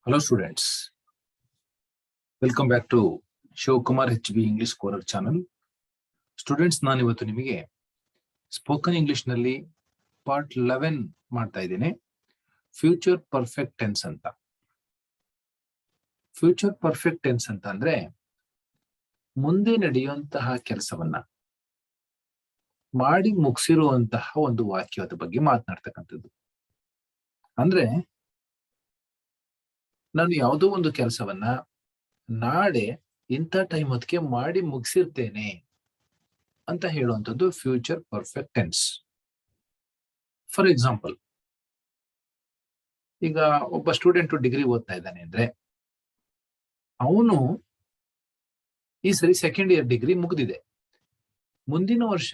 Hello students, welcome back to Shivkumar HB English Scorer channel. Students, ನಾನು ಇವತ್ತು ನಿಮಗೆ spoken English ನಲ್ಲಿ part 11 ಮಾಡ್ತಾ ಇದ್ದೇನೆ. ಫ್ಯೂಚರ್ ಪರ್ಫೆಕ್ಟ್ ಟೆನ್ಸ್ ಅಂತ. ಫ್ಯೂಚರ್ ಪರ್ಫೆಕ್ಟ್ ಟೆನ್ಸ್ ಅಂತ ಅಂದ್ರೆ ಮುಂದೆ ನಡೆಯುವಂತಹ ಕೆಲಸವನ್ನ ಮಾಡಿ ಮುಗಿಸಿರುವಂತಹ ಒಂದು ವಾಕ್ಯದ ಬಗ್ಗೆ ಮಾತನಾಡ್ತಕ್ಕಂಥದ್ದು. ಅಂದ್ರೆ ನಾನು ಯಾವುದೋ ಒಂದು ಕೆಲಸವನ್ನ ನಾಳೆ ಇಂಥ ಟೈಮ್ ಹೊತ್ತಿಗೆ ಮಾಡಿ ಮುಗಿಸಿರ್ತೇನೆ ಅಂತ ಹೇಳುವಂಥದ್ದು future perfect tense. For example, ಈಗ ಒಬ್ಬ ಸ್ಟೂಡೆಂಟ್ ಡಿಗ್ರಿ ಓದ್ತಾ ಇದ್ದಾನೆ ಅಂದ್ರೆ ಅವನು ಈ ಸರಿ ಸೆಕೆಂಡ್ ಇಯರ್ ಡಿಗ್ರಿ ಮುಗಿದಿದೆ, ಮುಂದಿನ ವರ್ಷ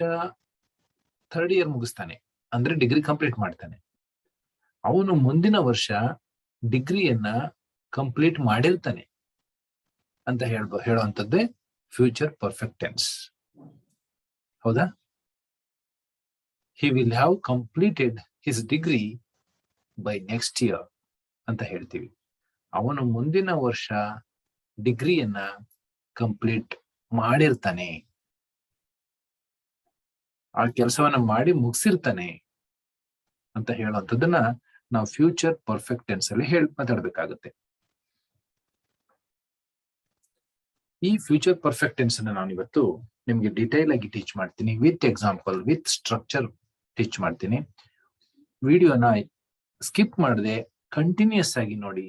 ಥರ್ಡ್ ಇಯರ್ ಮುಗಿಸ್ತಾನೆ ಅಂದ್ರೆ ಡಿಗ್ರಿ ಕಂಪ್ಲೀಟ್ ಮಾಡ್ತಾನೆ. ಅವನು ಮುಂದಿನ ವರ್ಷ ಡಿಗ್ರಿಯನ್ನ ಕಂಪ್ಲೀಟ್ ಮಾಡಿರ್ತಾನೆ ಅಂತ ಹೇಳುವಂಥದ್ದೇ ಫ್ಯೂಚರ್ ಪರ್ಫೆಕ್ಟ್ ಟೆನ್ಸ್. ಹೌದಾ? He will have completed his degree by next year ಅಂತ ಹೇಳ್ತೀವಿ. ಅವನು ಮುಂದಿನ ವರ್ಷ ಡಿಗ್ರಿಯನ್ನ ಕಂಪ್ಲೀಟ್ ಮಾಡಿರ್ತಾನೆ, ಆ ಕೆಲಸವನ್ನ ಮಾಡಿ ಮುಗಿಸಿರ್ತಾನೆ ಅಂತ ಹೇಳುವಂಥದ್ದನ್ನ ನಾವು ಫ್ಯೂಚರ್ ಪರ್ಫೆಕ್ಟ್ ಟೆನ್ಸ್ ಅಲ್ಲಿ ಮಾತಾಡ್ಬೇಕಾಗುತ್ತೆ. ಈ ಫ್ಯೂಚರ್ ಪರ್ಫೆಕ್ಟ್ ಟೆನ್ಸ್ ಅನ್ನ ನಾನು ಇವತ್ತು ನಿಮ್ಗೆ ಡಿಟೈಲ್ ಆಗಿ ಟೀಚ್ ಮಾಡ್ತೀನಿ, with example, with structure teach ಮಾಡ್ತೀನಿ. ವಿಡಿಯೋನ ಸ್ಕಿಪ್ ಮಾಡದೆ ಕಂಟಿನ್ಯೂಸ್ ಆಗಿ ನೋಡಿ,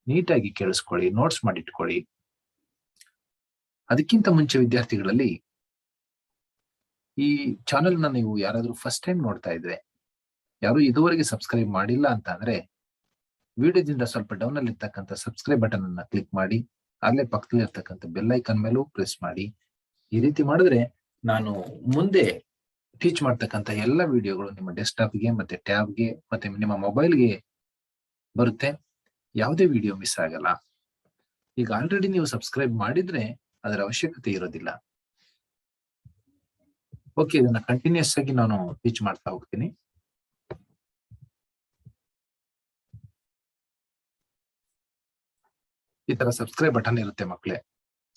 ನೀಟಾಗಿ ಕೇಳಿಸ್ಕೊಳ್ಳಿ, ನೋಟ್ಸ್ ಮಾಡಿಟ್ಕೊಳ್ಳಿ. ಅದಕ್ಕಿಂತ ಮುಂಚೆ ವಿದ್ಯಾರ್ಥಿಗಳಲ್ಲಿ ಈ ಚಾನೆಲ್ ನ ನೀವು ಯಾರಾದ್ರೂ ಫಸ್ಟ್ ಟೈಮ್ ನೋಡ್ತಾ ಇದ್ರೆ, ಯಾರು ಇದುವರೆಗೆ ಸಬ್ಸ್ಕ್ರೈಬ್ ಮಾಡಿಲ್ಲ ಅಂತ ಅಂದ್ರೆ ವಿಡಿಯೋದಿಂದ ಸ್ವಲ್ಪ ಡೌನ್ ಅಲ್ಲಿ ಇರ್ತಕ್ಕಂಥ ಸಬ್ಸ್ಕ್ರೈಬ್ ಬಟನ್ ಅನ್ನ ಕ್ಲಿಕ್ ಮಾಡಿ, ಅಲ್ಲೇ ಪಕ್ಕದಲ್ಲಿ ಇರ್ತಕ್ಕಂಥ ಬೆಲ್ ಐಕನ್ ಮೇಲೂ ಪ್ರೆಸ್ ಮಾಡಿ. ಈ ರೀತಿ ಮಾಡಿದ್ರೆ ನಾನು ಮುಂದೆ ಟೀಚ್ ಮಾಡ್ತಕ್ಕಂಥ ಎಲ್ಲ ವಿಡಿಯೋಗಳು ನಿಮ್ಮ ಡೆಸ್ಕ್ಟಾಪ್ಗೆ ಮತ್ತೆ ಟ್ಯಾಬ್ಗೆ ಮತ್ತೆ ನಿಮ್ಮ ಮೊಬೈಲ್ಗೆ ಬರುತ್ತೆ. ಯಾವುದೇ ವಿಡಿಯೋ ಮಿಸ್ ಆಗಲ್ಲ. ಈಗ ಆಲ್ರೆಡಿ ನೀವು ಸಬ್ಸ್ಕ್ರೈಬ್ ಮಾಡಿದ್ರೆ ಅದರ ಅವಶ್ಯಕತೆ ಇರೋದಿಲ್ಲ. ಓಕೆ, ಇದನ್ನ ಕಂಟಿನ್ಯೂಸ್ ಆಗಿ ನಾನು ಟೀಚ್ ಮಾಡ್ತಾ ಹೋಗ್ತೀನಿ. ಈ ತರ ಸಬ್ಸ್ಕ್ರೈಬ್ ಬಟನ್ ಇರುತ್ತೆ ಮಕ್ಕಳೇ.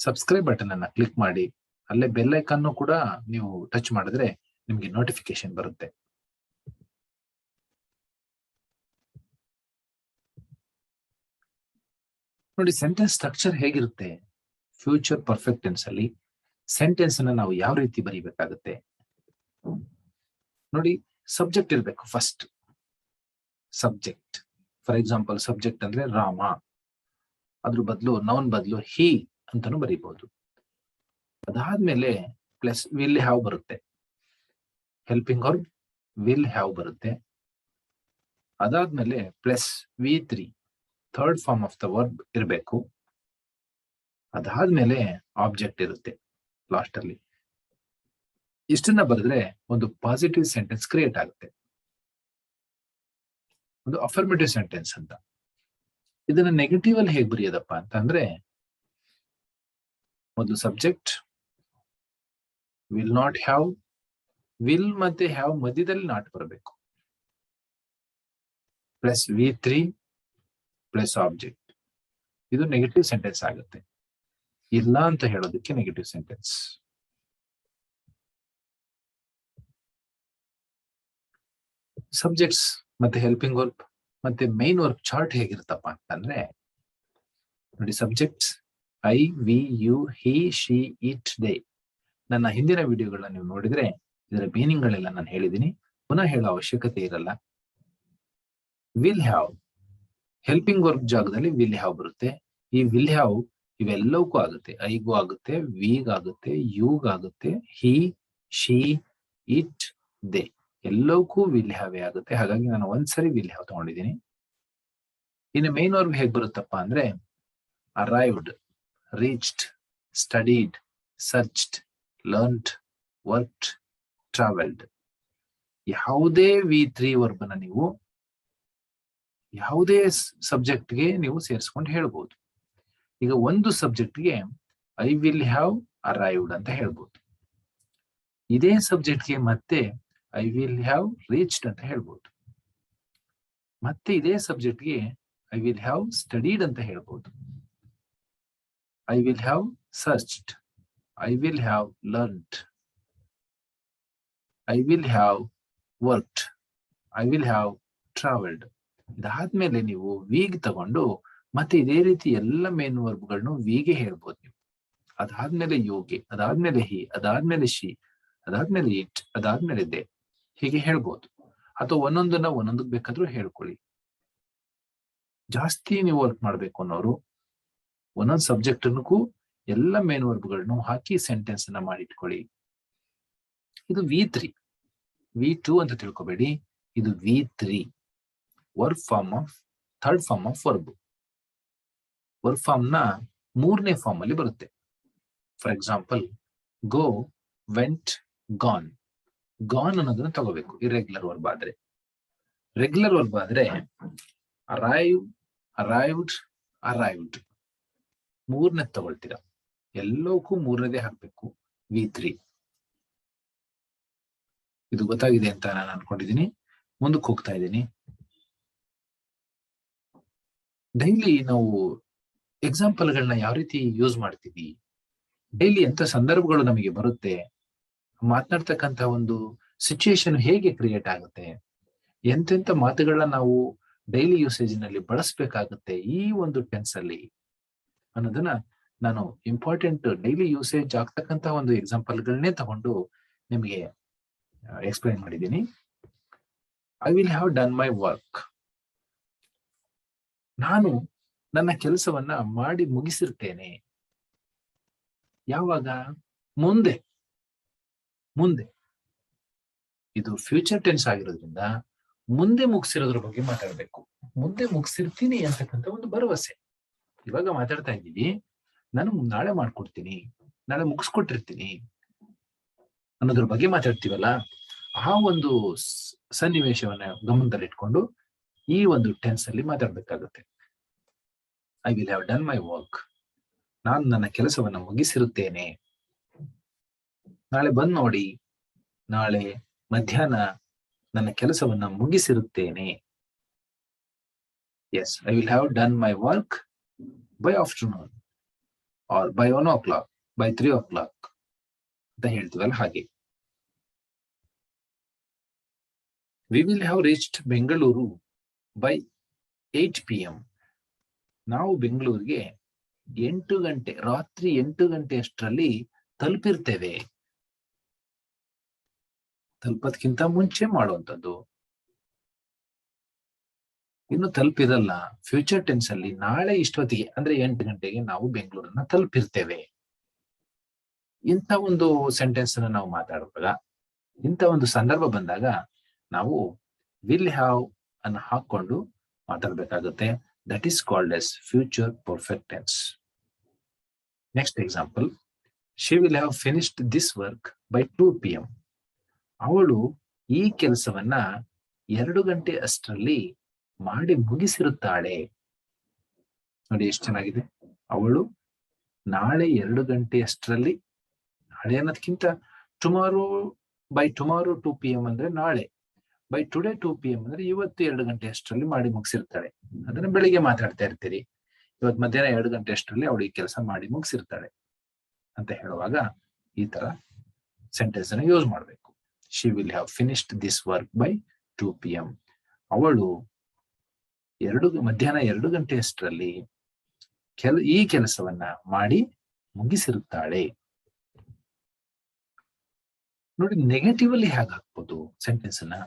ಸಬ್ಸ್ಕ್ರೈಬ್ ಬಟನ್ ಅನ್ನ ಕ್ಲಿಕ್ ಮಾಡಿ, ಅಲ್ಲೇ ಬೆಲ್ ಐಕಾನ್ ಕೂಡ ನೀವು ಟಚ್ ಮಾಡಿದ್ರೆ ನಿಮ್ಗೆ ನೋಟಿಫಿಕೇಶನ್ ಬರುತ್ತೆ. ನೋಡಿ, ಸೆಂಟೆನ್ಸ್ ಸ್ಟ್ರಕ್ಚರ್ ಹೇಗಿರುತ್ತೆ ಫ್ಯೂಚರ್ ಪರ್ಫೆಕ್ಟ್ ಟೆನ್ಸ್ ಅಲ್ಲಿ. ಸೆಂಟೆನ್ಸ್ ಅನ್ನ ನಾವು ಯಾವ ರೀತಿ ಬರೀಬೇಕಾಗುತ್ತೆ ನೋಡಿ. ಸಬ್ಜೆಕ್ಟ್ ಇರ್ಬೇಕು first. Subject, for example, subject ಅಂದ್ರೆ ರಾಮ, ಅದ್ರ ಬದಲು ನೌನ್ ಬದಲು ಹಿ ಅಂತಾನು ಬರೀಬಹುದು. ಅದಾದ್ಮೇಲೆ ಪ್ಲಸ್ ವಿಲ್ ಹ್ಯಾವ್ ಬರುತ್ತೆ, ಹೆಲ್ಪಿಂಗ್ ವರ್ಬ್ ವಿಲ್ ಹ್ಯಾವ್ ಬರುತ್ತೆ. ಅದಾದ್ಮೇಲೆ plus V3 third form of the verb ಇರಬೇಕು. ಅದಾದ್ಮೇಲೆ ಆಬ್ಜೆಕ್ಟ್ ಇರುತ್ತೆ ಲಾಸ್ಟ್ ಅಲ್ಲಿ. ಇಷ್ಟನ್ನ ಬರೆದ್ರೆ ಒಂದು ಪಾಸಿಟಿವ್ ಸೆಂಟೆನ್ಸ್ ಕ್ರಿಯೇಟ್ ಆಗುತ್ತೆ, ಒಂದು ಅಫರ್ಮೇಟಿವ್ ಸೆಂಟೆನ್ಸ್ ಅಂತ. ಇದನ್ನ ನೆಗೆಟಿವ್ ಅಲ್ಲಿ ಹೇಗೆ ಬರೆಯೋದಪ್ಪ ಅಂತಂದ್ರೆ, ಮೊದಲು subject will not have, will ಮತ್ತೆ ಹ್ಯಾವ್ ಮಧ್ಯದಲ್ಲಿ ನಾಟ್ ಬರಬೇಕು, ಪ್ಲಸ್ V3 ಪ್ಲಸ್ ಆಬ್ಜೆಕ್ಟ್. ಇದು ನೆಗೆಟಿವ್ ಸೆಂಟೆನ್ಸ್ ಆಗುತ್ತೆ. ಇಲ್ಲ ಅಂತ ಹೇಳೋದಕ್ಕೆ ನೆಗೆಟಿವ್ ಸೆಂಟೆನ್ಸ್. ಸಬ್ಜೆಕ್ಟ್ಸ್ ಮತ್ತೆ ಹೆಲ್ಪಿಂಗ್ ವರ್ಬ್ ಮತ್ತೆ ಮೈನ್ ವರ್ಬ್ ಚಾರ್ಟ್ ಹೇಗಿರುತ್ತಪ್ಪ ಅಂತಂದ್ರೆ ನೋಡಿ, subjects I, we, you, he, she, it, they. ನನ್ನ ಹಿಂದಿನ ವಿಡಿಯೋಗಳನ್ನ ನೀವು ನೋಡಿದ್ರೆ ಇದರ ಮೀನಿಂಗ್ ಗಳೆಲ್ಲ ನಾನು ಹೇಳಿದ್ದೀನಿ, ಪುನಃ ಹೇಳೋ ಅವಶ್ಯಕತೆ ಇರಲ್ಲ. ವಿಲ್ ಹ್ಯಾವ್, ಹೆಲ್ಪಿಂಗ್ ವರ್ಬ್ ಜಾಗದಲ್ಲಿ ವಿಲ್ ಹ್ಯಾವ್ ಬರುತ್ತೆ. ಈ ವಿಲ್ ಹ್ಯಾವ್ ಇವೆಲ್ಲವಕ್ಕೂ ಆಗುತ್ತೆ, ಐಗೂ ಆಗುತ್ತೆ, ವಿಗಾಗುತ್ತೆ, ಯುಗಾಗುತ್ತೆ, ಹಿ, ಶಿ, ಇಟ್, ದೇ ಎಲ್ಲವಕ್ಕೂ ವಿಲ್ ಹ್ಯಾವ್ ಆಗುತ್ತೆ. ಹಾಗಾಗಿ ನಾನು ಒಂದ್ಸರಿ ವಿಲ್ ಹ್ಯಾವ್ ತಗೊಂಡಿದ್ದೀನಿ. ಇನ್ನು ಮೈನ್ ವರ್ಬ್ ಹೇಗ್ ಬರುತ್ತಪ್ಪ ಅಂದ್ರೆ arrived, reached, studied, searched, learned, worked, travelled. ಯಾವುದೇ V3 ವರ್ಬ್ ಅನ್ನ ನೀವು ಯಾವುದೇ ಸಬ್ಜೆಕ್ಟ್ಗೆ ನೀವು ಸೇರಿಸ್ಕೊಂಡು ಹೇಳ್ಬೋದು. ಈಗ ಒಂದು ಸಬ್ಜೆಕ್ಟ್ಗೆ ಐ ವಿಲ್ ಹ್ಯಾವ್ ಅರೈವ್ಡ್ ಅಂತ ಹೇಳ್ಬೋದು. ಇದೇ ಸಬ್ಜೆಕ್ಟ್ಗೆ ಮತ್ತೆ ಐ ವಿಲ್ ಹ್ಯಾವ್ ರೀಚ್ಡ್ ಅಂತ ಹೇಳ್ಬೋದು. ಮತ್ತೆ ಇದೇ ಸಬ್ಜೆಕ್ಟ್ಗೆ ಐ ವಿಲ್ ಹ್ಯಾವ್ ಸ್ಟಡೀಡ್ ಅಂತ ಹೇಳ್ಬೋದು. I will have searched, I will have learned, I will have worked, I will have travelled. ಇದಾದ್ಮೇಲೆ ನೀವು ವಿಗ್ ತಗೊಂಡು ಮತ್ತೆ ಇದೇ ರೀತಿ ಎಲ್ಲ ಮೇನ್ ವರ್ಬ್ಗಳನ್ನು ವಿಗೆ ಹೇಳ್ಬೋದು ನೀವು. ಅದಾದ್ಮೇಲೆ ಯೋಗೆ, ಅದಾದ್ಮೇಲೆ ಹಿ, ಅದಾದ್ಮೇಲೆ ಶಿ, ಅದಾದ್ಮೇಲೆ ಇಟ್, ಅದಾದ್ಮೇಲೆ ದೇ, ಹೀಗೆ ಹೇಳ್ಬೋದು. ಅಥವಾ ಒಂದೊಂದನ್ನ ಒಂದೊಂದಕ್ಕೆ ಬೇಕಾದ್ರೂ ಹೇಳ್ಕೊಳ್ಳಿ. ಜಾಸ್ತಿ ನೀವು ವರ್ಕ್ ಮಾಡ್ಬೇಕು ಅನ್ನೋರು ಒಂದೊಂದು ಸಬ್ಜೆಕ್ಟ್ ಅನ್ನಕ್ಕೂ ಎಲ್ಲ ಮೇನ್ ವರ್ಬ್ಗಳನ್ನು ಹಾಕಿ ಸೆಂಟೆನ್ಸ್ ಅನ್ನ ಮಾಡಿಟ್ಕೊಳ್ಳಿ. ಇದು V3, V2 ಅಂತ ತಿಳ್ಕೊಬೇಡಿ, ಇದು V3 verb form of third form of verb. Verb form ನ 3ನೇ ಫಾರ್ಮ್ ಅಲ್ಲಿ ಬರುತ್ತೆ. For example, go, went, gone. Gone ಅನ್ನೋದನ್ನ ತಗೋಬೇಕು ಇರೆಗ್ಯುಲರ್ ವರ್ಬ್ ಆದ್ರೆ. ರೆಗ್ಯುಲರ್ ವರ್ಬ್ ಆದ್ರೆ ಅರೈವ್, ಅರೈವ್ಡ್, ಅರೈವ್ಡ್. 3ನೇ ತಗೊಳ್ತೀರಾ. ಎಲ್ಲಕ್ಕೂ 3ನೇದೇ ಹಾಕ್ಬೇಕು. V3. ಇದು ಗೊತ್ತಾಗಿದೆ ಅಂತ ನಾನು ಅನ್ಕೊಂಡಿದ್ದೀನಿ. ಮುಂದಕ್ಕೆ ಹೋಗ್ತಾ ಇದ್ದೀನಿ. ಡೈಲಿ ನಾವು ಎಕ್ಸಾಂಪಲ್ಗಳನ್ನ ಯಾವ ರೀತಿ ಯೂಸ್ ಮಾಡ್ತೀವಿ, ಡೈಲಿ ಎಂತ ಸಂದರ್ಭಗಳು ನಮಗೆ ಬರುತ್ತೆ, ಮಾತನಾಡ್ತಕ್ಕಂಥ ಒಂದು ಸಿಚುಯೇಷನ್ ಹೇಗೆ ಕ್ರಿಯೇಟ್ ಆಗುತ್ತೆ, ಎಂತೆಂತ ಮಾತುಗಳನ್ನ ನಾವು ಡೈಲಿ ಯೂಸೇಜ್ ನಲ್ಲಿ ಬಳಸಬೇಕಾಗುತ್ತೆ ಈ ಒಂದು ಟೆನ್ಸ್ ಅಲ್ಲಿ ಅನ್ನೋದನ್ನ ನಾನು ಇಂಪಾರ್ಟೆಂಟ್ ಡೈಲಿ ಯೂಸೇಜ್ ಆಗ್ತಕ್ಕಂಥ ಒಂದು ಎಕ್ಸಾಂಪಲ್ಗಳನ್ನೇ ತಗೊಂಡು ನಿಮಗೆ ಎಕ್ಸ್ಪ್ಲೈನ್ ಮಾಡಿದ್ದೀನಿ. I will have done my work. ನಾನು ನನ್ನ ಕೆಲಸವನ್ನ ಮಾಡಿ ಮುಗಿಸಿರ್ತೇನೆ. ಯಾವಾಗ? ಮುಂದೆ. ಮುಂದೆ. ಇದು ಫ್ಯೂಚರ್ ಟೆನ್ಸ್ ಆಗಿರೋದ್ರಿಂದ ಮುಂದೆ ಮುಗಿಸಿರೋದ್ರ ಬಗ್ಗೆ ಮಾತಾಡ್ಬೇಕು. ಮುಂದೆ ಮುಗಿಸಿರ್ತೀನಿ ಅಂತಕ್ಕಂಥ ಒಂದು ಭರವಸೆ. ಇವಾಗ ಮಾತಾಡ್ತಾ ಇದ್ದೀವಿ, ನಾನು ನಾಳೆ ಮಾಡ್ಕೊಡ್ತೀನಿ, ನಾಳೆ ಮುಗಿಸ್ಕೊಟ್ಟಿರ್ತೀನಿ ಅನ್ನೋದ್ರ ಬಗ್ಗೆ ಮಾತಾಡ್ತೀವಲ್ಲ, ಆ ಒಂದು ಸನ್ನಿವೇಶವನ್ನ ಗಮನದಲ್ಲಿಟ್ಕೊಂಡು ಈ ಒಂದು ಟೆನ್ಸ್ ಅಲ್ಲಿ ಮಾತಾಡ್ಬೇಕಾಗುತ್ತೆ. I will have done my work. ನಾನು ನನ್ನ ಕೆಲಸವನ್ನ ಮುಗಿಸಿರುತ್ತೇನೆ. ನಾಳೆ ಬಂದ್ ನೋಡಿ, ನಾಳೆ ಮಧ್ಯಾಹ್ನ ನನ್ನ ಕೆಲಸವನ್ನ ಮುಗಿಸಿರುತ್ತೇನೆ. Yes, I will have done my work by afternoon or by 1 o'clock, by 3 o'clock ಅಂತ ಹೇಳ್ತೀವಲ್ಲ ಹಾಗೆ. We will have reached Bengaluru by 8 PM. ನಾವು ಬೆಂಗಳೂರಿಗೆ 8 ಗಂಟೆ, ರಾತ್ರಿ 8 ಗಂಟೆ ಅಷ್ಟರಲ್ಲಿ ತಲುಪಿರ್ತೇವೆ. ತಲುಪೋದ್ಕಿಂತ ಮುಂಚೆ ಮಾಡುವಂಥದ್ದು. ಇನ್ನು ತಲುಪಿರಲ್ಲ. ಫ್ಯೂಚರ್ ಟೆನ್ಸ್ ಅಲ್ಲಿ ನಾಳೆ ಇಷ್ಟೊತ್ತಿಗೆ ಅಂದ್ರೆ 8 ಗಂಟೆಗೆ ನಾವು ಬೆಂಗಳೂರನ್ನ ತಲುಪಿರ್ತೇವೆ. ಇಂಥ ಒಂದು ಸೆಂಟೆನ್ಸ್ ಅನ್ನ ನಾವು ಮಾತಾಡುವಾಗ, ಇಂಥ ಒಂದು ಸಂದರ್ಭ ಬಂದಾಗ ನಾವು ವಿಲ್ ಹ್ಯಾವ್ ಅನ್ನು ಹಾಕೊಂಡು ಮಾತಾಡ್ಬೇಕಾಗುತ್ತೆ. That is called as future perfect tense. Next example, she will have finished this work by 2 PM. ಅವಳು ಈ ಕೆಲಸವನ್ನ 2 ಗಂಟೆ ಅಷ್ಟರಲ್ಲಿ ಮಾಡಿ ಮುಗಿಸಿರುತ್ತಾಳೆ. ನೋಡಿ ಎಷ್ಟು ಚೆನ್ನಾಗಿದೆ. ಅವಳು ನಾಳೆ 2 ಗಂಟೆ ಅಷ್ಟರಲ್ಲಿ, ನಾಳೆ ಅನ್ನೋದಕ್ಕಿಂತ ಟುಮಾರೋ, ಬೈ ಟುಮಾರೋ 2 PM ಅಂದ್ರೆ ನಾಳೆ, ಬೈ ಟುಡೇ 2 PM ಅಂದ್ರೆ ಇವತ್ತು 2 ಗಂಟೆ ಅಷ್ಟರಲ್ಲಿ ಮಾಡಿ ಮುಗಿಸಿರ್ತಾಳೆ. ಅದನ್ನ ಬೆಳಿಗ್ಗೆ ಮಾತಾಡ್ತಾ ಇರ್ತೀರಿ. ಇವತ್ತು ಮಧ್ಯಾಹ್ನ 2 ಗಂಟೆ ಅಷ್ಟರಲ್ಲಿ ಅವಳು ಈ ಕೆಲಸ ಮಾಡಿ ಮುಗಿಸಿರ್ತಾಳೆ ಅಂತ ಹೇಳುವಾಗ ಈ ತರ ಸೆಂಟೆನ್ಸ್ ಅನ್ನು ಯೂಸ್ ಮಾಡಬೇಕು. She will have finished this work by 2 PM. ಅವಳು ಮಧ್ಯಾಹ್ನ 2 ಗಂಟೆ ಅಷ್ಟರಲ್ಲಿ ಈ ಕೆಲಸವನ್ನ ಮಾಡಿ ಮುಗಿಸಿರುತ್ತಾಳೆ. ನೋಡಿ, ನೆಗೆಟಿವ್ ಅಲ್ಲಿ ಹೇಗೆ ಹಾಕ್ಬೋದು ಸೆಂಟೆನ್ಸ್ ಅನ್ನ?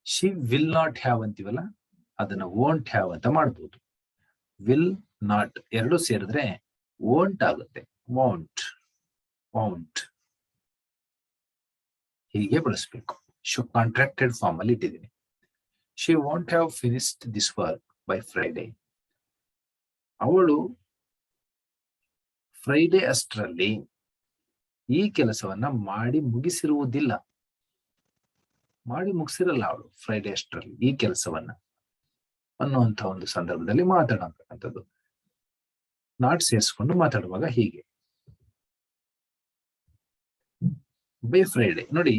ಶಿ ವಿಲ್ ನಾಟ್ ಹ್ಯಾವ್ ಅಂತೀವಲ್ಲ, ಅದನ್ನ ವೋಂಟ್ ಹ್ಯಾವ್ ಅಂತ ಮಾಡ್ಬೋದು. ವಿಲ್ ನಾಟ್ ಎರಡು ಸೇರಿದ್ರೆ ವೋಂಟ್ ಆಗುತ್ತೆ. ವಾಂಟ್, ವಾಂಟ್ ಹೀಗೆ ಬಳಸಬೇಕು. ಕಾಂಟ್ರಾಕ್ಟೆಡ್ ಫಾರ್ಮ್ ಅಲ್ಲಿ ಇಟ್ಟಿದ್ದೀನಿ. She want have finished this work by Friday. ಅವಳು ಫ್ರೈಡೆ ಅಷ್ಟರಲ್ಲಿ ಈ ಕೆಲಸವನ್ನ ಮಾಡಿ ಮುಗಿಸಿರುವುದಿಲ್ಲ. ಮಾಡಿ ಮುಗಿಸಿರಲ್ಲ ಅವಳು ಫ್ರೈಡೆ ಅಷ್ಟರಲ್ಲಿ ಈ ಕೆಲಸವನ್ನ ಅನ್ನುವಂಥ ಒಂದು ಸಂದರ್ಭದಲ್ಲಿ ಮಾತಾಡುವಂತಕ್ಕಂಥದ್ದು. ನಾಟ್ ಸೇರಿಸ್ಕೊಂಡು ಮಾತಾಡುವಾಗ ಹೀಗೆ ಬೈ ಫ್ರೈಡೆ. ನೋಡಿ,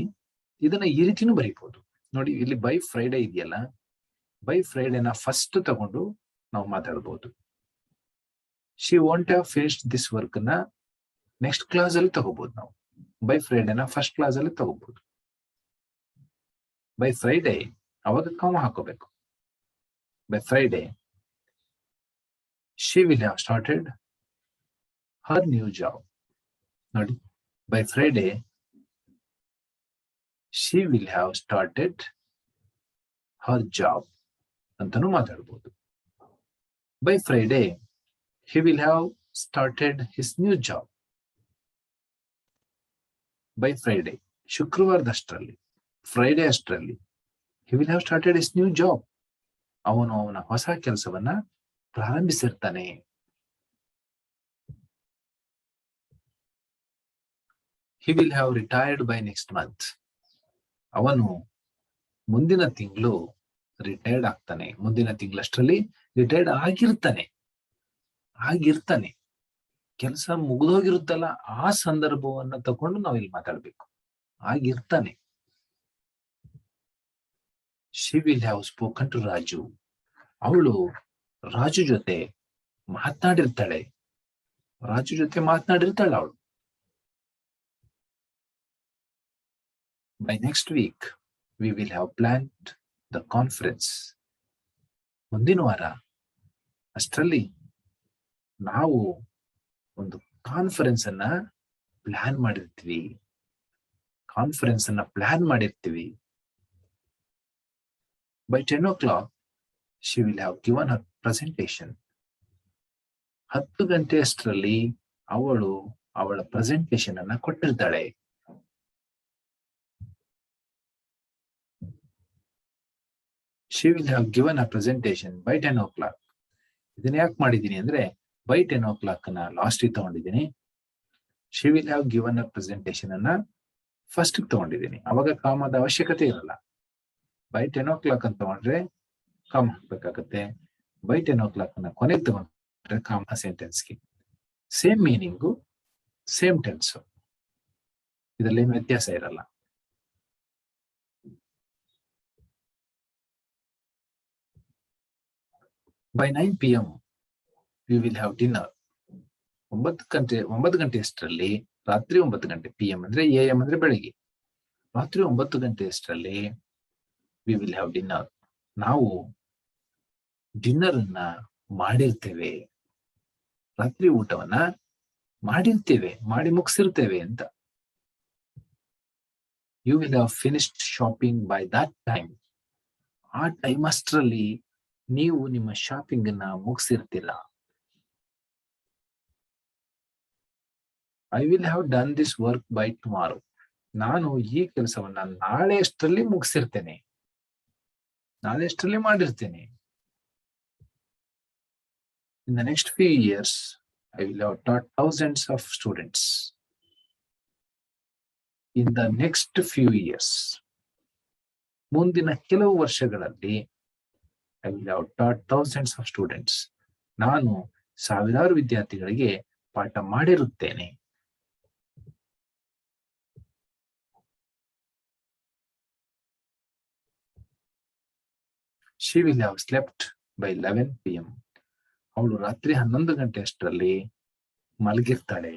ಇದನ್ನ ಈ ರೀತಿನೂ ಬರೀಬಹುದು. ನೋಡಿ, ಇಲ್ಲಿ ಬೈ ಫ್ರೈಡೆ ಇದೆಯಲ್ಲ, ಬೈ ಫ್ರೈಡೇನ ಫಸ್ಟ್ ತಗೊಂಡು ನಾವು ಮಾತಾಡ್ಬೋದು. She want have finished this work ನ ನೆಕ್ಸ್ಟ್ ಕ್ಲಾಸ್ ಅಲ್ಲಿ ತಗೋಬಹುದು ನಾವು. ಬೈ ಫ್ರೈಡೇನ ಫಸ್ಟ್ ಕ್ಲಾಸ್ ಅಲ್ಲಿ ತಗೋಬಹುದು. ಬೈ ಫ್ರೈಡೇ ಅವಾಗ ಕಾಮ ಹಾಕೋಬೇಕು. By Friday she will have started her new job. ನೋಡಿ, by Friday she will have started her job ಅಂತಾನು ಮಾತಾಡ್ಬೋದು. By Friday he will have started his new job. By Friday, ಶುಕ್ರವಾರದಷ್ಟರಲ್ಲಿ, Friday ಅಷ್ಟರಲ್ಲಿ he will have started his new job. ಅವನು ಅವನ ಹೊಸ ಕೆಲಸವನ್ನ ಪ್ರಾರಂಭಿಸಿರ್ತಾನೆ. He will have retired by next month. ಅವನು ಮುಂದಿನ ತಿಂಗಳು ರಿಟೈರ್ಡ್ ಆಗ್ತಾನೆ. ಮುಂದಿನ ತಿಂಗಳಷ್ಟರಲ್ಲಿ ರಿಟೈರ್ಡ್ ಆಗಿರ್ತಾನೆ. ಕೆಲಸ ಮುಗಿದೋಗಿರುತ್ತಲ್ಲ, ಆ ಸಂದರ್ಭವನ್ನ ತಕೊಂಡು ನಾವು ಇಲ್ಲಿ ಮಾತಾಡ್ಬೇಕು. ಆಗಿರ್ತಾನೆ. She will have spoken to Raju. ಅವಳು ರಾಜು ಜೊತೆ ಮಾತನಾಡಿರ್ತಾಳೆ. ಅವಳು. By next week we will have planned the conference. ಮುಂದಿನ ವಾರ ಅಷ್ಟರಲ್ಲಿ ನಾವು ಒಂದು ಕಾನ್ಫರೆನ್ಸ್ ಅನ್ನ ಪ್ಲಾನ್ ಮಾಡಿರ್ತೀವಿ. ಬೈ 10 o'clock she will have given her presentation. 10 ಗಂಟೆಯಷ್ಟರಲ್ಲಿ ಅವಳು ಅವಳ ಪ್ರೆಸೆಂಟೇಷನ್ ಅನ್ನ ಕೊಟ್ಟಿರ್ತಾಳೆ. She will have given a presentation by 10 o'clock. ಇದನ್ನ ಯಾಕೆ ಮಾಡಿದೀನಿ ಅಂದ್ರೆ ಬೈ 10 o'clock ನ ಲಾಸ್ಟ್ ತಗೊಂಡಿದ್ದೀನಿ. She will have given a presentation ಅನ್ನ ಫಸ್ಟ್ ತಗೊಂಡಿದ್ದೀನಿ. ಅವಾಗ ಕಾಮದ ಅವಶ್ಯಕತೆ ಇರಲ್ಲ. ಬೈ 10 o'clock ಅಂತ ತಗೊಂಡ್ರೆ ಕಾಮ ಹಾಕ್ಬೇಕಾಗತ್ತೆ. ಬೈ 10 o'clock ನ ಕೊನೆಗೆ ತಗೊಂಡ್ರೆ ಕಾಮ ಸೆಂಟೆನ್ಸ್ಗೆ. Same meaning, same tense. ಇದರಲ್ಲಿ ಏನು ವ್ಯತ್ಯಾಸ ಇರಲ್ಲ. By 9 PM we will have dinner. 9 ಗಂಟೆಯಷ್ಟರಲ್ಲಿ, ರಾತ್ರಿ 9 ಗಂಟೆ, PM ಅಂದ್ರೆ AM ಅಂದ್ರೆ ಬೆಳಿಗ್ಗೆ, ರಾತ್ರಿ 9 ಗಂಟೆಯಷ್ಟರಲ್ಲಿ we will have dinner. ನಾವು ಡಿನ್ನರ್ ಅನ್ನ ಮಾಡಿರ್ತೇವೆ. ರಾತ್ರಿ ಊಟವನ್ನ ಮಾಡಿ ಮುಗಿಸಿರ್ತೇವೆ ಅಂತ. You will have finished shopping by that time. ಆ ಟೈಮ್ ಅಷ್ಟರಲ್ಲಿ ನೀವು ನಿಮ್ಮ ಶಾಪಿಂಗ್ ಅನ್ನ ಮುಗಿಸಿರ್ತೀರ. I will have done this work by tomorrow. ನಾನು ಈ ಕೆಲಸವನ್ನ ನಾಳೆ ಅಷ್ಟರಲ್ಲಿ ಮುಗಿಸಿರ್ತೇನೆ, ಮಾಡಿರ್ತೇನೆ. In the next few years, I will have taught thousands of students. In the next few years, ಮುಂದಿನ ಕೆಲವು ವರ್ಷಗಳಲ್ಲಿ I will have taught thousands of students. ನಾನು ಸಾವಿರಾರು ವಿದ್ಯಾರ್ಥಿಗಳಿಗೆ ಪಾಠ ಮಾಡಿರುತ್ತೇನೆ. She will have slept by 11 PM. ಅವಳು ರಾತ್ರಿ 11 ಗಂಟೆ ಅಷ್ಟರಲ್ಲಿ ಮಲಗಿರ್ತಾಳೆ.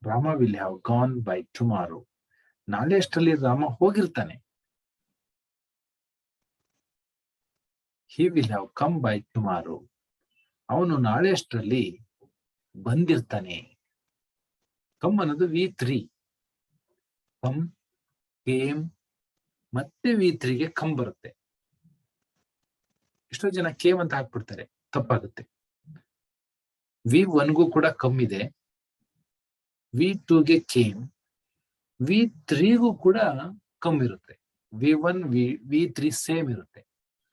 Rama will have gone by tomorrow. ನಾಳೆ ಅಷ್ಟರಲ್ಲಿ Rama ಹೋಗಿರ್ತಾನೆ. He will have come by tomorrow. ಅವನು ನಾಳೆ ಅಷ್ಟರಲ್ಲಿ ಬಂದಿರ್ತಾನೆ. ಕಮ್ ಅನ್ನೋದು V3. ಕಮ್, ಕೇಮ್ ಮತ್ತೆ V3ಗೆ ಕಮ್ ಬರುತ್ತೆ. ಎಷ್ಟೋ ಜನ ಕೇಮ್ ಅಂತ ಹಾಕ್ಬಿಡ್ತಾರೆ, ತಪ್ಪಾಗುತ್ತೆ. V1ಗೂ ಕೂಡ ಕಮ್ ಇದೆ, V2ಗೆ ಕೇಮ್, V3ಗೂ ಕೂಡ ಕಮ್ ಇರುತ್ತೆ. V1 V3 ಸೇಮ್ ಇರುತ್ತೆ.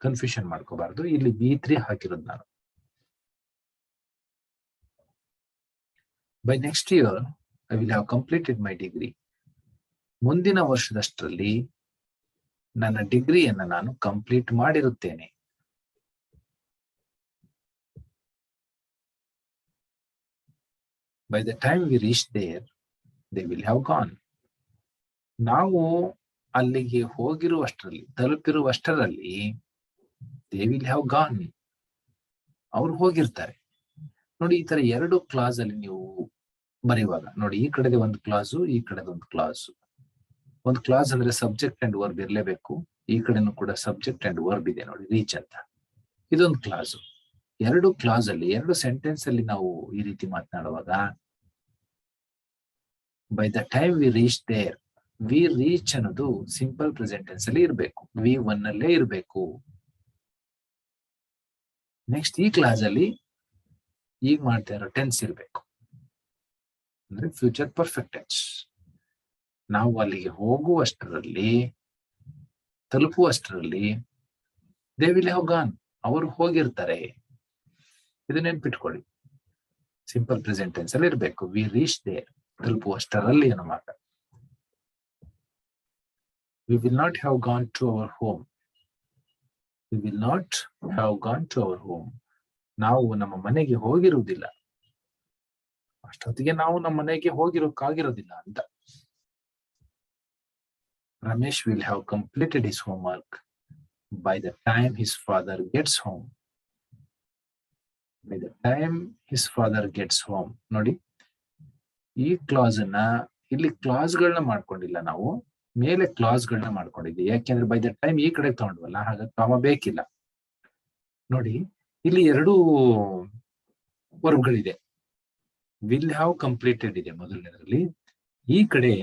ಕನ್ಫ್ಯೂಷನ್ ಮಾಡ್ಕೋಬಾರ್ದು. ಇಲ್ಲಿ V3 ಹಾಕಿರೋದು ನಾನು. By next year I will have completed my degree. ಮುಂದಿನ ವರ್ಷದಷ್ಟರಲ್ಲಿ ನನ್ನ ಡಿಗ್ರಿಯನ್ನ ನಾನು ಕಂಪ್ಲೀಟ್ ಮಾಡಿರುತ್ತೇನೆ. By the time we reach there, they will have gone. ನಾವು ಅಲ್ಲಿಗೆ ಹೋಗಿರುವಷ್ಟರಲ್ಲಿ, ತಲುಪಿರುವಷ್ಟರಲ್ಲಿ ದೇ ವಿಲ್ ಹ್ಯಾವ್ ಗಾನ್, ಅವ್ರು ಹೋಗಿರ್ತಾರೆ. ನೋಡಿ, ಈ ತರ ಎರಡು ಕ್ಲಾಸ್ ಅಲ್ಲಿ ನೀವು ಬರೆಯುವಾಗ ನೋಡಿ, ಈ ಕಡೆದ ಒಂದು ಕ್ಲಾಸು, ಈ ಕಡೆದ ಒಂದು ಕ್ಲಾಸು. ಒಂದು ಕ್ಲಾಸ್ ಅಂದ್ರೆ ಸಬ್ಜೆಕ್ಟ್ ಅಂಡ್ ವರ್ಬ್ ಇರಲೇಬೇಕು. ಈ ಕಡೆನೂ ಕೂಡ ಸಬ್ಜೆಕ್ಟ್ ಅಂಡ್ ವರ್ಬ್ ಇದೆ ನೋಡಿ, ರೀಚ್ ಅಂತ. ಇದೊಂದು ಕ್ಲಾಸು. ಎರಡು ಕ್ಲಾಸ್ ಅಲ್ಲಿ, ಎರಡು ಸೆಂಟೆನ್ಸ್ ಅಲ್ಲಿ ನಾವು ಈ ರೀತಿ ಮಾತನಾಡುವಾಗ, by the time we reach there, we reach ಅನ್ನೋದು ಸಿಂಪಲ್ ಪ್ರೆಸೆಂಟ್ ಟೆನ್ಸ್ ಅಲ್ಲಿ ಇರಬೇಕು, V1 ಅಲ್ಲೇ ಇರಬೇಕು. ನೆಕ್ಸ್ಟ್ ಈ ಕ್ಲಾಸ್ ಅಲ್ಲಿ ಈಗ ಮಾಡ್ತಾ ಇರೋ ಟೆನ್ಸ್ ಇರಬೇಕು, ಅಂದ್ರೆ ಫ್ಯೂಚರ್ ಪರ್ಫೆಕ್ಟ್ ಟೆನ್ಸ್. ನಾವು ಅಲ್ಲಿಗೆ ಹೋಗುವಷ್ಟರಲ್ಲಿ, ತಲುಪುವಷ್ಟರಲ್ಲಿ ದೇ ವಿಲ್ ಹ್ಯಾವ್ ಗಾನ್, ಅವರು ಹೋಗಿರ್ತಾರೆ. ಇದು ನೆನ್ಪಿಟ್ಕೊಳ್ಳಿ, ಸಿಂಪಲ್ ಪ್ರೆಸೆಂಟ್ ಟೆನ್ಸ್ ಅಲ್ಲಿ ಇರಬೇಕು. ವಿ ರೀಚ್ ದೇರ್, ತಲುಪುವಷ್ಟರಲ್ಲಿ ಅನ್ನೋ ಮಾತು. We will not have gone to our home, we will not have gone to our home, ನಾವು ನಮ್ಮ ಮನೆಗೆ ಹೋಗಿರುವುದಿಲ್ಲ, ಅಷ್ಟೊತ್ತಿಗೆ ನಾವು ನಮ್ಮ ಮನೆಗೆ ಹೋಗಿರೋಕ್ಕಾಗಿರೋದಿಲ್ಲ ಅಂತ. Ramesh will have completed his home work by the time his father gets home. By the time his father gets home. ನೋಡಿ, ಈ ಕ್ಲಾಸ್ ಅನ್ನ ಇಲ್ಲಿ ಕ್ಲಾಸ್ಗಳನ್ನ ಮಾಡ್ಕೊಂಡಿಲ್ಲ ನಾವು, ಮೇಲೆ ಕ್ಲಾಸ್ಗಳನ್ನ ಮಾಡ್ಕೊಂಡಿದ್ವಿ. ಯಾಕೆಂದ್ರೆ ಬೈ ದ ಟೈಮ್ ಈ ಕಡೆ ತಗೊಂಡ್ವಲ್ಲ, ಹಾಗಾಗಿ ಕಾಮ ಬೇಕಿಲ್ಲ. ನೋಡಿ, ಇಲ್ಲಿ ಎರಡು ವರ್ಬ್ಗಳಿದೆ. ವಿಲ್ ಹ್ಯಾವ್ ಕಂಪ್ಲೀಟೆಡ್ ಇದೆ ಮೊದಲನೇದ್ರಲ್ಲಿ, ಈ ಕಡೆ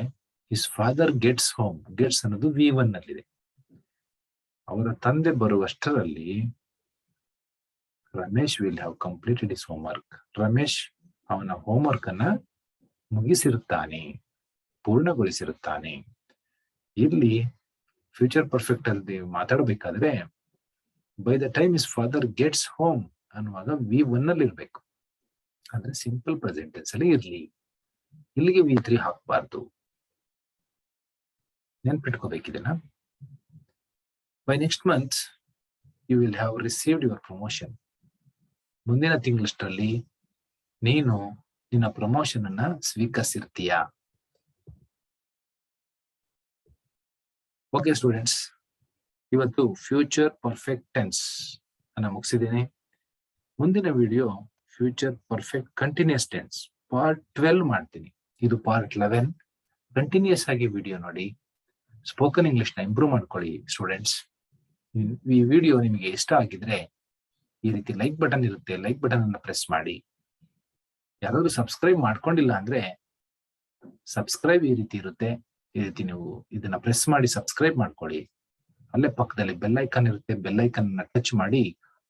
his father gets home, gets ಅನ್ನೋದು V1 ನಲ್ಲಿದೆ. ಅವರ ತಂದೆ ಬರುವಷ್ಟರಲ್ಲಿ Ramesh will have completed his home work, Ramesh ಅವನ ಹೋಮ್ ವರ್ಕ್ ಅನ್ನ ಮುಗಿಸಿರುತ್ತಾನೆ, ಪೂರ್ಣಗೊಳಿಸಿರುತ್ತಾನೆ. ಇಲ್ಲಿ ಫ್ಯೂಚರ್ ಪರ್ಫೆಕ್ಟ್ ಅಲ್ಲಿ ಮಾತಾಡಬೇಕಾದ್ರೆ by the time his father gets home ಅನ್ನುವಾಗ V1 ಅಲ್ಲಿ ಇರ್ಬೇಕು, ಅಂದ್ರೆ ಸಿಂಪಲ್ ಪ್ರೆಸೆಂಟ್ ಟೆನ್ಸ್ ಅಲ್ಲಿ ಇರ್ಲಿ. ಇಲ್ಲಿಗೆ V3 ಹಾಕಬಾರ್ದು, ನೆನ್ಪಿಟ್ಕೋಬೇಕಿದೆನಾ. By next month you will have received your promotion, ಮುಂದಿನ ತಿಂಗಳಷ್ಟರಲ್ಲಿ ನೀನು ನಿನ್ನ ಪ್ರಮೋಷನ್ ಅನ್ನ ಸ್ವೀಕರಿಸಿರ್ತೀಯಾ. ಓಕೆ ಸ್ಟೂಡೆಂಟ್ಸ್, ಇವತ್ತು ಫ್ಯೂಚರ್ ಪರ್ಫೆಕ್ಟ್ ಟೆನ್ಸ್ ಅನ್ನ ಮುಗಿಸಿದ್ದೇನೆ. ಮುಂದಿನ video future perfect continuous tense part 12 ಮಾಡ್ತೀನಿ. ಇದು ಪಾರ್ಟ್ 11. ಕಂಟಿನ್ಯೂಸ್ ಆಗಿ ವಿಡಿಯೋ ನೋಡಿ, ಸ್ಪೋಕನ್ ಇಂಗ್ಲಿಷ್ ನ ಇಂಪ್ರೂವ್ ಮಾಡ್ಕೊಳ್ಳಿ ಸ್ಟೂಡೆಂಟ್ಸ್. ಈ ವಿಡಿಯೋ ನಿಮಗೆ ಇಷ್ಟ ಆಗಿದ್ರೆ ಈ ರೀತಿ ಲೈಕ್ ಬಟನ್ ಇರುತ್ತೆ, ಲೈಕ್ ಬಟನ್ ಅನ್ನು ಪ್ರೆಸ್ ಮಾಡಿ. ಯಾರಾದ್ರೂ ಸಬ್ಸ್ಕ್ರೈಬ್ ಮಾಡ್ಕೊಂಡಿಲ್ಲ ಅಂದ್ರೆ ಸಬ್ಸ್ಕ್ರೈಬ್ ಈ ರೀತಿ ಇರುತ್ತೆ, ಈ ರೀತಿ ನೀವು ಇದನ್ನ ಪ್ರೆಸ್ ಮಾಡಿ ಸಬ್ಸ್ಕ್ರೈಬ್ ಮಾಡ್ಕೊಳ್ಳಿ. ಅಲ್ಲೇ ಪಕ್ಕದಲ್ಲಿ ಬೆಲ್ ಐಕನ್ ಇರುತ್ತೆ, ಬೆಲ್ ಐಕನ್ ಅನ್ನ ಟಚ್ ಮಾಡಿ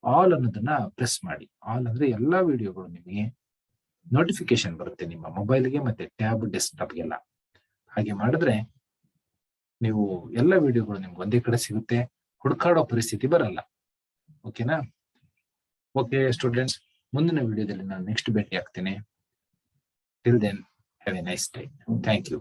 ಆಲ್ ಅನ್ನೋದನ್ನ ಪ್ರೆಸ್ ಮಾಡಿ. ಆಲ್ ಅಂದ್ರೆ ಎಲ್ಲಾ ವಿಡಿಯೋಗಳು ನಿಮಗೆ ನೋಟಿಫಿಕೇಶನ್ ಬರುತ್ತೆ ನಿಮ್ಮ ಮೊಬೈಲ್ಗೆ ಮತ್ತೆ ಟ್ಯಾಬ್, ಡೆಸ್ಕ್ಟಾಪ್ಗೆಲ್ಲ. ಹಾಗೆ ಮಾಡಿದ್ರೆ ನೀವು ಎಲ್ಲ ವಿಡಿಯೋಗಳು ನಿಮ್ಗೆ ಒಂದೇ ಕಡೆ ಸಿಗುತ್ತೆ, ಹುಡುಕಾಡೋ ಪರಿಸ್ಥಿತಿ ಬರಲ್ಲ. ಓಕೆನಾ? ಓಕೆ ಸ್ಟೂಡೆಂಟ್ಸ್, ಮುಂದಿನ ವಿಡಿಯೋದಲ್ಲಿ ನಾನು ನೆಕ್ಸ್ಟ್ ಭೇಟಿ ಆಗ್ತೇನೆ. Till then, have a nice day. Thank you.